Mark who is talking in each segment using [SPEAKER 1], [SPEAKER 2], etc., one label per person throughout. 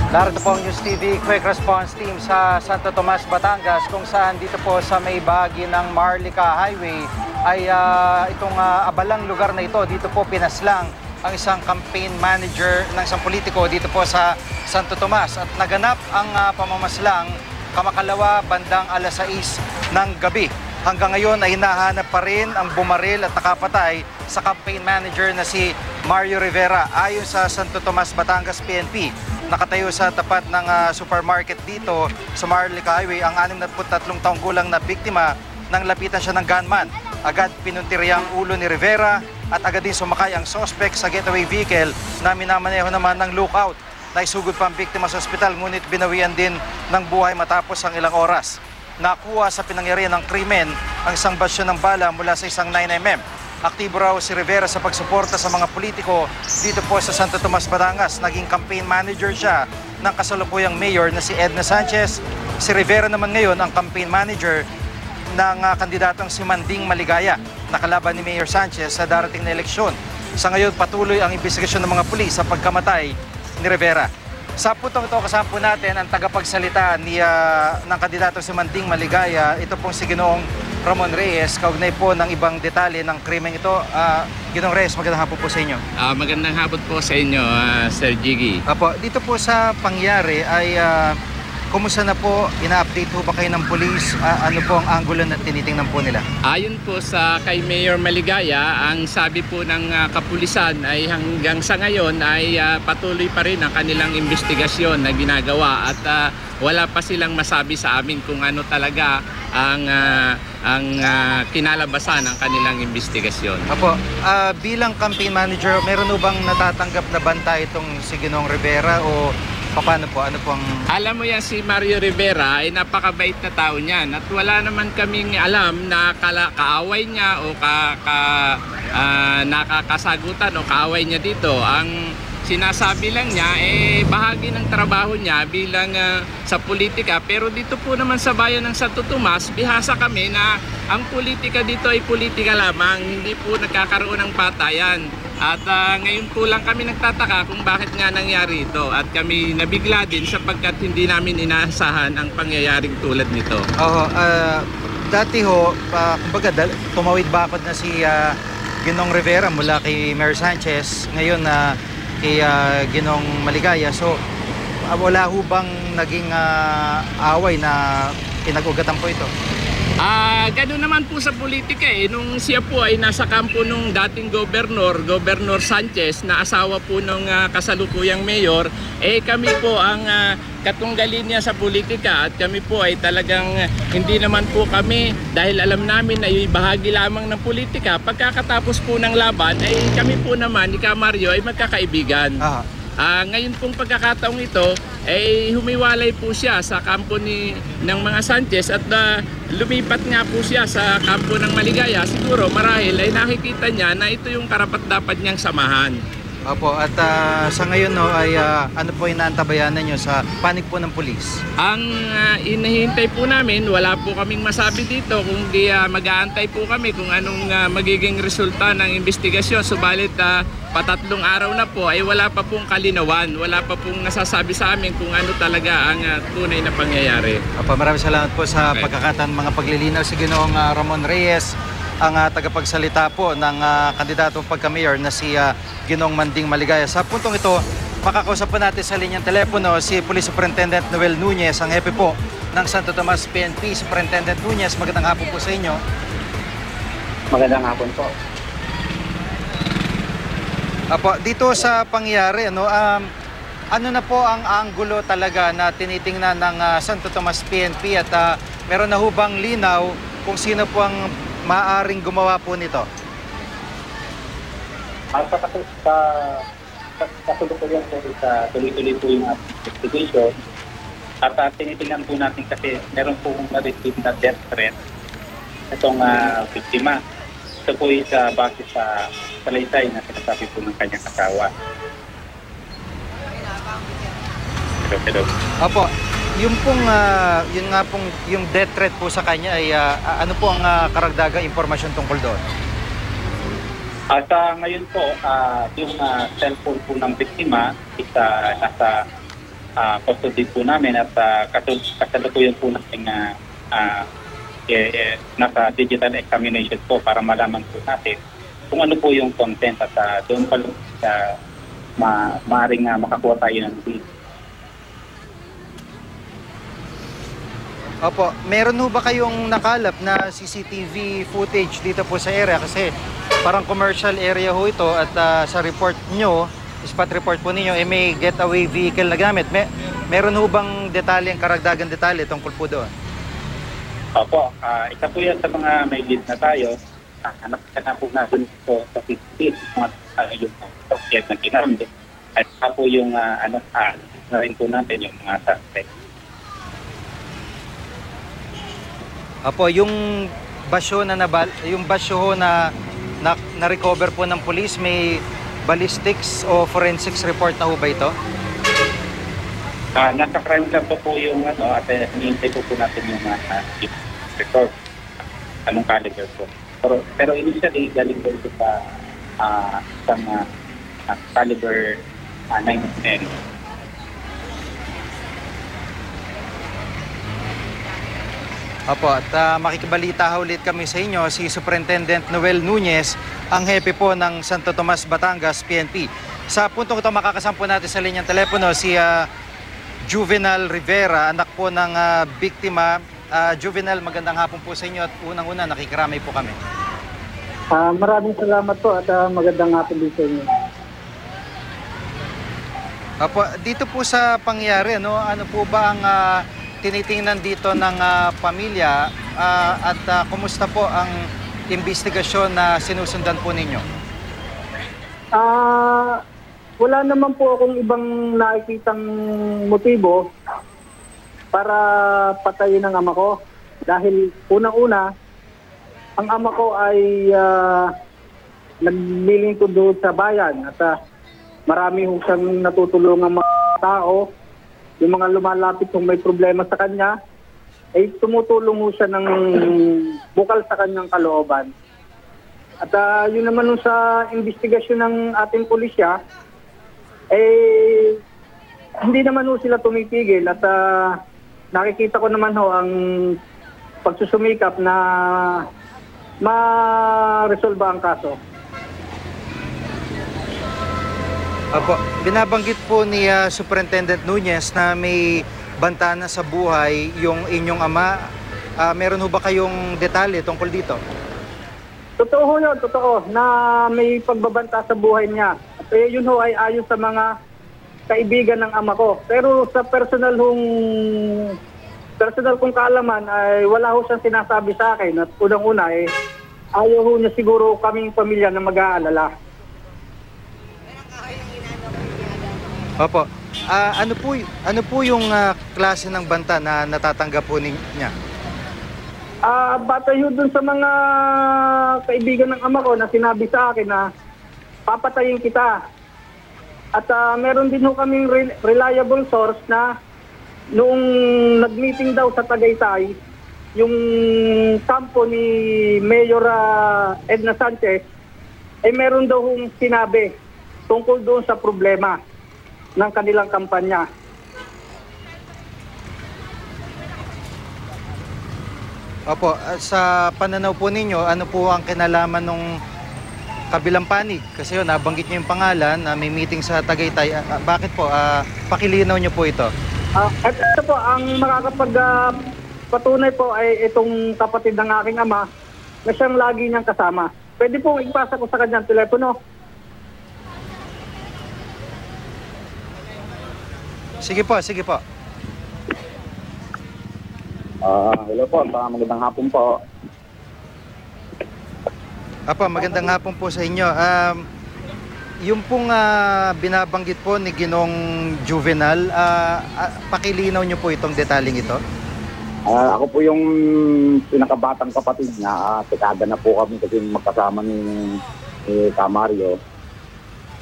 [SPEAKER 1] Narito po ang News TV Quick Response Team sa Santo Tomas, Batangas, kung saan dito po sa may bahagi ng Marlica Highway ay itong abalang lugar na ito, dito po pinaslang ang isang campaign manager ng isang politiko dito po sa Santo Tomas. At naganap ang pamamaslang kamakalawa bandang alas 6 ng gabi. Hanggang ngayon ay hinahanap pa rin ang bumaril at nakapatay sa campaign manager na si Mario Rivera. Ayon sa Santo Tomas, Batangas PNP, nakatayo sa tapat ng supermarket dito sa Marlica Highway ang 63 taong gulang na biktima nang lapitan siya ng gunman. Agad pinuntirya ang ulo ni Rivera at agad din sumakay ang suspect sa getaway vehicle na minamaneho naman ng lookout. Naisugod pa ang biktima sa ospital ngunit binawian din ng buhay matapos ang ilang oras. Nakuha sa pinangyarihan ng krimen ang isang basyo ng bala mula sa isang 9mm. Aktibo raw si Rivera sa pagsuporta sa mga politiko dito po sa Santo Tomas, Batangas. Naging campaign manager siya ng kasalukuyang mayor na si Edna Sanchez. Si Rivera naman ngayon ang campaign manager ng kandidatong si Manding Maligaya na kalaban ni Mayor Sanchez sa darating na eleksyon. Sa ngayon patuloy ang investigasyon ng mga pulis sa pagkamatay ni Rivera. Sa puntong ito kasama po natin ang tagapagsalita ng kandidato si Manding Maligaya. Ito pong si Ginoong Ramon Reyes, kaugnay po ng ibang detalye ng krimen ito. Ginoong Reyes, magandang hapon po sa inyo.
[SPEAKER 2] Magandang hapon po sa inyo, Sir Jiggy.
[SPEAKER 1] Apo, dito po sa pangyari ay kumusta na po? Ina-update po ba kayo ng pulis? Ano po ang angulo na tinitingnan po nila?
[SPEAKER 2] Ayon po sa kay Mayor Maligaya, ang sabi po ng kapulisan ay hanggang sa ngayon ay patuloy pa rin ang kanilang investigasyon na ginagawa at wala pa silang masabi sa amin kung ano talaga ang kinalabasan ng kanilang investigasyon.
[SPEAKER 1] Apo, bilang campaign manager, meron mo bang natatanggap na banta itong si Ginoong Rivera o paano po? Ano pong...
[SPEAKER 2] Alam mo yan, si Mario Rivera ay napakabait na tao niyan at wala naman kaming alam na kaaway niya o nakakasagutan o kaaway niya dito. Ang sinasabi lang niya bahagi ng trabaho niya bilang sa politika, pero dito po naman sa bayan ng Santo Tomas, bihasa kami na ang politika dito ay politika lamang, hindi po nagkakaroon ng patayan. At ngayon po lang kami nagtataka kung bakit nga nangyari ito at kami nabigla din sapagkat hindi namin inaasahan ang pangyayaring tulad nito.
[SPEAKER 1] Dati ho, kumbaga tumawid bakod na si Ginoong Rivera mula kay Mayor Sanchez, ngayon kay Ginoong Maligaya. So wala ho bang naging away na pinag-ugatan po ito?
[SPEAKER 2] Ganun naman po sa politika nung siya po ay nasa kampo nung dating Governor Sanchez na asawa po nung kasalukuyang mayor, kami po ang katunggalin niya sa politika at kami po ay talagang hindi naman po kami, dahil alam namin na yung bahagi lamang ng politika, pagkakatapos po ng laban ay kami po naman ni Mario ay magkakaibigan. Ngayon pong pagkakataong ito ay humiwalay po siya sa kampo ng mga Sanchez at lumipat nga po siya sa kampo ng Maligaya. Siguro marahil ay nakikita niya na ito yung karapat-dapat niyang samahan.
[SPEAKER 1] Opo, at sa ngayon ay ano po inaantabayanan nyo sa panig po ng pulis?
[SPEAKER 2] Ang inihintay po namin, wala po kaming masabi dito, kundi mag-aantay po kami kung anong magiging resulta ng investigasyon. Subalit patatlong araw na po ay wala pa pong kalinawan, wala pa pong nasasabi sa amin kung ano talaga ang tunay na pangyayari.
[SPEAKER 1] Opo, maraming salamat po sa pagkakataon, mga paglilinaw si Ginoong Ramon Reyes, ang tagapagsalita po ng kandidatong pagka-mayor na si Ginoong Manding Maligaya. Sa puntong ito, makakausap po natin sa linyang telepono si Police Superintendent Noel Nunez, ang hepe po ng Santo Tomas PNP. Superintendent Nunez, magandang hapon po sa inyo.
[SPEAKER 3] Magandang hapon po.
[SPEAKER 1] Apo, dito sa pangyari, ano na po ang anggulo talaga na tinitingnan ng Santo Tomas PNP at meron na hubang linaw kung sino po ang maaaring gumawa po nito?
[SPEAKER 3] Sa kasulukuyan po sa tuloy-tuloy po yung investigation at tinitingnan po natin kasi meron po na-receive na death threat itong biktima. Ito po sa base sa salaysay na sinasabi po ng kanyang asawa. Pero.
[SPEAKER 1] Opo, yung pong, yun nga pong, yung death threat po sa kanya ay ano po ang karagdagang impormasyon tungkol doon?
[SPEAKER 3] Sa ngayon po, yung cellphone po ng biktima is nasa custody po namin at kasalukuyan po natin nasa digital examination po para malaman po natin kung ano po yung content at doon pa lang maaaring makakuha tayo ng deal.
[SPEAKER 1] Opo, meron ho ba kayong nakalap na CCTV footage dito po sa area? Kasi parang commercial area ho ito at sa report nyo, spot report po ninyo, may getaway vehicle na gamit. Meron ho bang detalye, karagdagan detalye tungkol po doon?
[SPEAKER 3] Opo, isa po yan sa mga may lead na tayo. Hanap na po natin ito sa CCTV, yung object na ginamit. At po yung na rin po natin yung mga suspect.
[SPEAKER 1] Apo, yung basyo na na-recover po ng police, may ballistics o forensics report na ho ba ito?
[SPEAKER 3] Nasa crime lab po yung at hinihintay po natin yung record. Anong caliber po. Pero initially, galing po ito sa isang caliber 910.
[SPEAKER 1] Opo, at makikibalita ulit kami sa inyo, si Superintendent Noel Nunez, ang hepe po ng Santo Tomas, Batangas, PNP. Sa puntong ito, makakasampo natin sa linyang telepono si Juvenal Rivera, anak po ng biktima. Juvenal, magandang hapon po sa inyo at unang-una, nakikiramay po kami.
[SPEAKER 4] Maraming salamat po at magandang hapon din sa inyo.
[SPEAKER 1] Opo, dito po sa pangyari, ano po ba ang tinitingnan dito ng pamilya at kumusta po ang investigasyon na sinusundan po ninyo?
[SPEAKER 4] Wala naman po akong ibang nakikitang motibo para patayin ang ama ko. Dahil unang-una, ang ama ko ay naglilingkod doon sa bayan at marami siyang natutulungan mga tao. Yung mga lumalapit kung may problema sa kanya, ay tumutulong ho siya ng bukal sa kanyang kalooban. At yun naman sa investigasyon ng ating pulisya, hindi naman ho sila tumitigil at nakikita ko naman ho ang pagsusumikap na ma-resolba ang kaso.
[SPEAKER 1] Apo, binabanggit po ni Superintendent Nunez na may banta na sa buhay yung inyong ama. Meron ho ba kayong detalye tungkol dito?
[SPEAKER 4] Totoo ho yun, totoo, na may pagbabanta sa buhay niya. At yun ho ay ayon sa mga kaibigan ng ama ko. Pero sa personal kong kaalaman ay wala ho siyang sinasabi sa akin. At unang-una ayaw ho niya siguro kaming pamilya na mag-aalala.
[SPEAKER 1] Opo. Ano po yung klase ng banta na natatanggap po niya?
[SPEAKER 4] Batay dun sa mga kaibigan ng ama ko na sinabi sa akin na papatayin kita. At meron din ho kaming reliable source na noong nag-meeting daw sa Tagaytay, yung kampo ni Mayor Edna Sanchez, ay meron daw hong sinabi tungkol doon sa problema ng kanilang kampanya.
[SPEAKER 1] Opo, sa pananaw po ninyo, ano po ang kinalaman nung kabilang panig? Kasi yun, nabanggit niyo yung pangalan na may meeting sa Tagaytay. Bakit po? Pakilinaw niyo po ito.
[SPEAKER 4] At ito po, ang makakapagpatunay po ay itong kapatid ng aking ama na siyang lagi niyang kasama. Pwede po ipasa ko sa kanyang telepono.
[SPEAKER 1] Sige po, sige po.
[SPEAKER 5] Hello po, magandang hapon po.
[SPEAKER 1] Magandang hapon po sa inyo. Yung pong binabanggit po ni Ginong Juvenal, pakilinaw niyo po itong detaling ito.
[SPEAKER 5] Ako po yung pinakabatang kapatid niya. Tikada na po kami kasi magkasama ni Mario.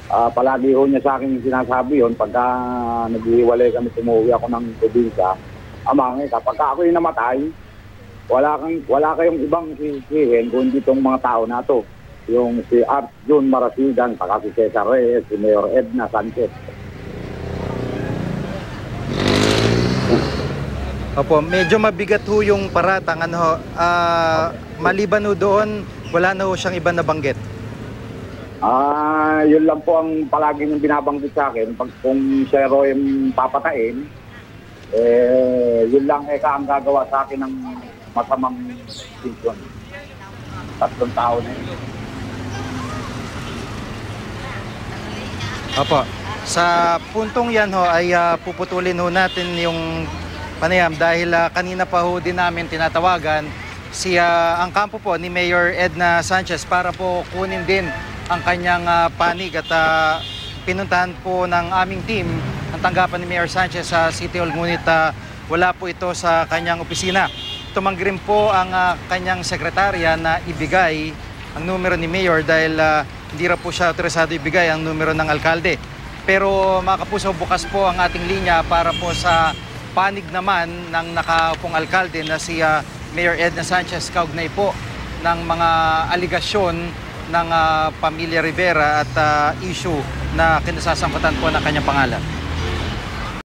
[SPEAKER 5] Palagi ho niya sa akin sinasabi yun pagka naghihiwalay kami, tumuwi ako ng probinsya. Amangin, kapag ako yung namatay, wala kayong ibang sisihin kundi itong mga tao na to. Yung si Art June Marasigan, saka si Cesar Reyes, si Mayor Edna Sanchez.
[SPEAKER 1] Opo, medyo mabigat ho yung paratang. Ano ho, maliban ho doon, wala na ho siyang iba nabanggit.
[SPEAKER 5] Yun lang po ang palagi niyong binabanggit sa akin. Pag kung siya raw yung papatain, yun lang ang gagawa sa akin ng masamang sitwasyon. 3 taon na yun.
[SPEAKER 1] Opo, sa puntong yan ho ay puputulin ho natin yung panayam dahil kanina pa ho din namin tinatawagan ang kampo po ni Mayor Edna Sanchez para po kunin din ang kanyang panig at pinuntahan po ng aming team ang tanggapan ni Mayor Sanchez sa City Hall, ngunit wala po ito sa kanyang opisina. Tumanggi rin po ang kanyang sekretarya na ibigay ang numero ni Mayor dahil hindi ra po siya autorisado ibigay ang numero ng alkalde. Pero mga kapuso, bukas po ang ating linya para po sa panig naman ng nakaupong alkalde na si Mayor Edna Sanchez kaugnay po ng mga aligasyon ng pamilya Rivera at issue na kinasasangkutan po ng kanyang pangalan.